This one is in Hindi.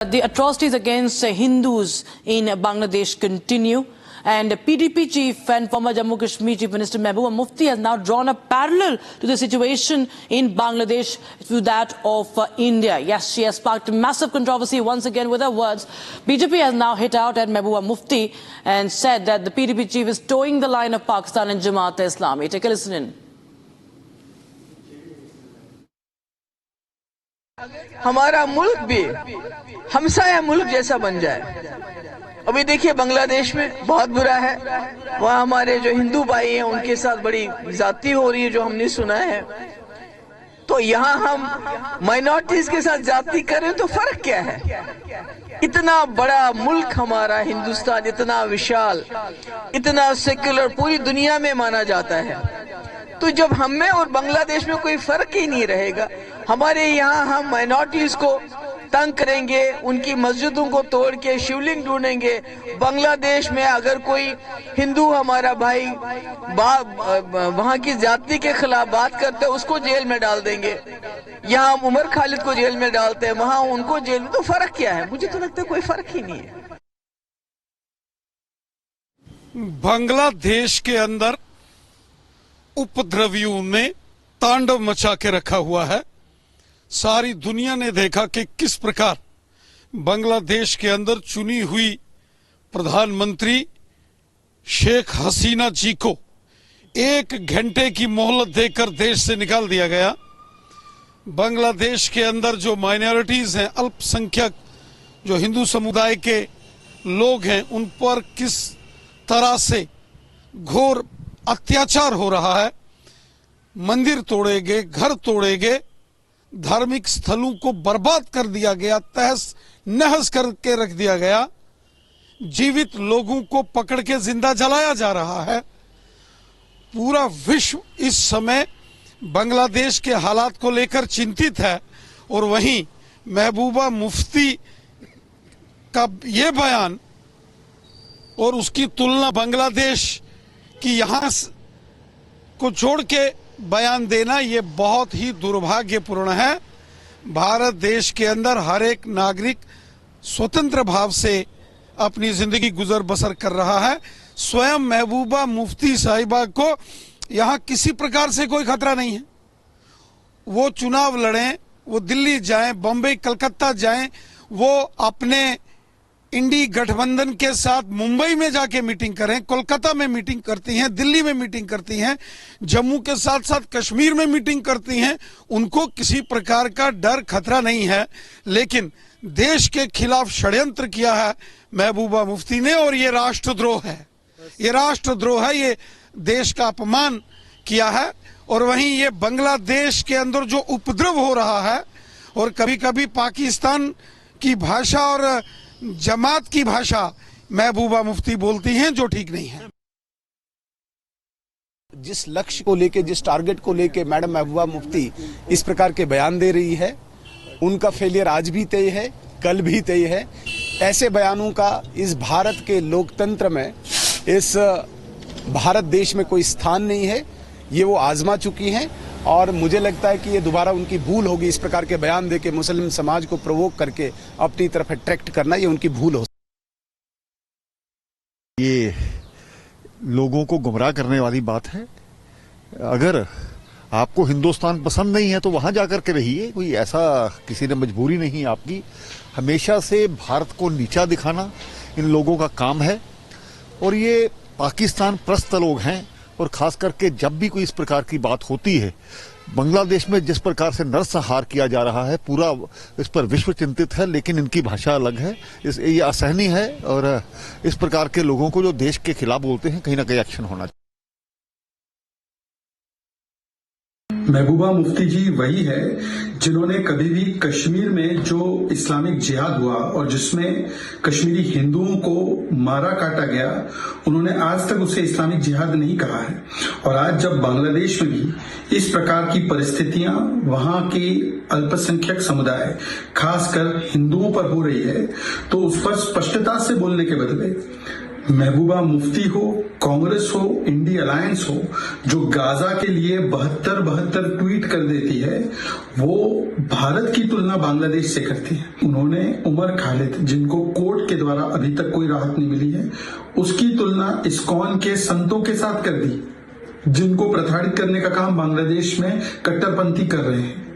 The atrocities against Hindus in Bangladesh continue, and PDP chief and former Jammu Kashmir Chief Minister Mehbooba Mufti has now drawn a parallel to the situation in Bangladesh to that of India. Yes, she has sparked massive controversy once again with her words. BJP has now hit out at Mehbooba Mufti and said that the PDP chief is towing the line of Pakistan and Jamaat-e-Islami. Take a listen in. हमारा मुल्क भी हमसाया मुल्क जैसा बन जाए। अभी देखिए बांग्लादेश में बहुत बुरा है, वहाँ हमारे जो हिंदू भाई हैं उनके साथ बड़ी जाती हो रही है जो हमने सुना है। तो यहाँ हम माइनॉरिटीज के साथ जाती करें तो फर्क क्या है? इतना बड़ा मुल्क हमारा हिंदुस्तान, इतना विशाल, इतना सेक्युलर, पूरी दुनिया में माना जाता है। तो जब हम में और बांग्लादेश में कोई फर्क ही नहीं रहेगा, हमारे यहाँ हम माइनॉरिटीज को तंग करेंगे, उनकी मस्जिदों को तोड़ के शिवलिंग ढूंढेंगे। बांग्लादेश में अगर कोई हिंदू हमारा भाई वहाँ की जाति के खिलाफ बात करते है उसको जेल में डाल देंगे। यहाँ हम उमर खालिद को जेल में डालते हैं, वहाँ उनको जेल में, तो फर्क क्या है? मुझे तो लगता है कोई फर्क ही नहीं है। बांग्लादेश के अंदर उपद्रवियों ने तांडव मचा के रखा हुआ है। सारी दुनिया ने देखा कि किस प्रकार बांग्लादेश के अंदर चुनी हुई प्रधानमंत्री शेख हसीना जी को 1 घंटे की मोहलत देकर देश से निकाल दिया गया। बांग्लादेश के अंदर जो माइनॉरिटीज हैं, अल्पसंख्यक जो हिंदू समुदाय के लोग हैं, उन पर किस तरह से घोर अत्याचार हो रहा है। मंदिर तोड़े गए, घर तोड़े गए, धार्मिक स्थलों को बर्बाद कर दिया गया, तहस नहस करके रख दिया गया, जीवित लोगों को पकड़ के जिंदा जलाया जा रहा है। पूरा विश्व इस समय बांग्लादेश के हालात को लेकर चिंतित है और वहीं महबूबा मुफ्ती का ये बयान और उसकी तुलना बांग्लादेश कि यहाँ को छोड़ के बयान देना, ये बहुत ही दुर्भाग्यपूर्ण है। भारत देश के अंदर हर एक नागरिक स्वतंत्र भाव से अपनी जिंदगी गुजर बसर कर रहा है। स्वयं महबूबा मुफ्ती साहिबा को यहाँ किसी प्रकार से कोई खतरा नहीं है। वो चुनाव लड़ें, वो दिल्ली जाएं, बम्बई कलकत्ता जाएं, वो अपने इंडी गठबंधन के साथ मुंबई में जाके मीटिंग करें, कोलकाता में मीटिंग करती हैं, दिल्ली में मीटिंग करती हैं, जम्मू के साथ साथ कश्मीर में मीटिंग करती हैं। उनको किसी प्रकार का डर खतरा नहीं है, लेकिन देश के खिलाफ षड्यंत्र किया है महबूबा मुफ्ती ने और ये राष्ट्रद्रोह है। ये राष्ट्रद्रोह है, ये देश का अपमान किया है। और वहीं ये बांग्लादेश के अंदर जो उपद्रव हो रहा है और कभी कभी पाकिस्तान की भाषा और जमात की भाषा महबूबा मुफ्ती बोलती हैं, जो ठीक नहीं है। जिस लक्ष्य को लेके, जिस टारगेट को लेके मैडम महबूबा मुफ्ती इस प्रकार के बयान दे रही है, उनका फेलियर आज भी तय है, कल भी तय है। ऐसे बयानों का इस भारत के लोकतंत्र में, इस भारत देश में कोई स्थान नहीं है। ये वो आजमा चुकी हैं और मुझे लगता है कि ये दोबारा उनकी भूल होगी। इस प्रकार के बयान देके मुस्लिम समाज को प्रोवोक करके अपनी तरफ अट्रैक्ट करना, ये उनकी भूल हो। ये लोगों को गुमराह करने वाली बात है। अगर आपको हिंदुस्तान पसंद नहीं है तो वहां जाकर के रहिए, कोई ऐसा किसी ने मजबूरी नहीं आपकी। हमेशा से भारत को नीचा दिखाना इन लोगों का काम है और ये पाकिस्तान प्रस्त लोग हैं। और खास करके जब भी कोई इस प्रकार की बात होती है, बांग्लादेश में जिस प्रकार से नरसंहार किया जा रहा है, पूरा इस पर विश्व चिंतित है, लेकिन इनकी भाषा अलग है। ये असहनीय है और इस प्रकार के लोगों को जो देश के खिलाफ बोलते हैं, कहीं ना कहीं एक्शन होना चाहिए। महबूबा मुफ्ती जी वही है जिन्होंने कभी भी कश्मीर में जो इस्लामिक जिहाद हुआ और जिसमें कश्मीरी हिंदुओं को मारा काटा गया, उन्होंने आज तक उसे इस्लामिक जिहाद नहीं कहा है। और आज जब बांग्लादेश में भी इस प्रकार की परिस्थितियां वहां के अल्पसंख्यक समुदाय, खासकर हिंदुओं पर हो रही है, तो उस पर स्पष्टता से बोलने के बदले महबूबा मुफ्ती हो, कांग्रेस हो, इंडिया अलायंस हो, जो गाजा के लिए 72 ट्वीट कर देती है, वो भारत की तुलना बांग्लादेश से करती है। उन्होंने उमर खालिद, जिनको कोर्ट के द्वारा अभी तक कोई राहत नहीं मिली है, उसकी तुलना इस्कॉन के संतों के साथ कर दी, जिनको प्रताड़ित करने का काम बांग्लादेश में कट्टरपंथी कर रहे हैं।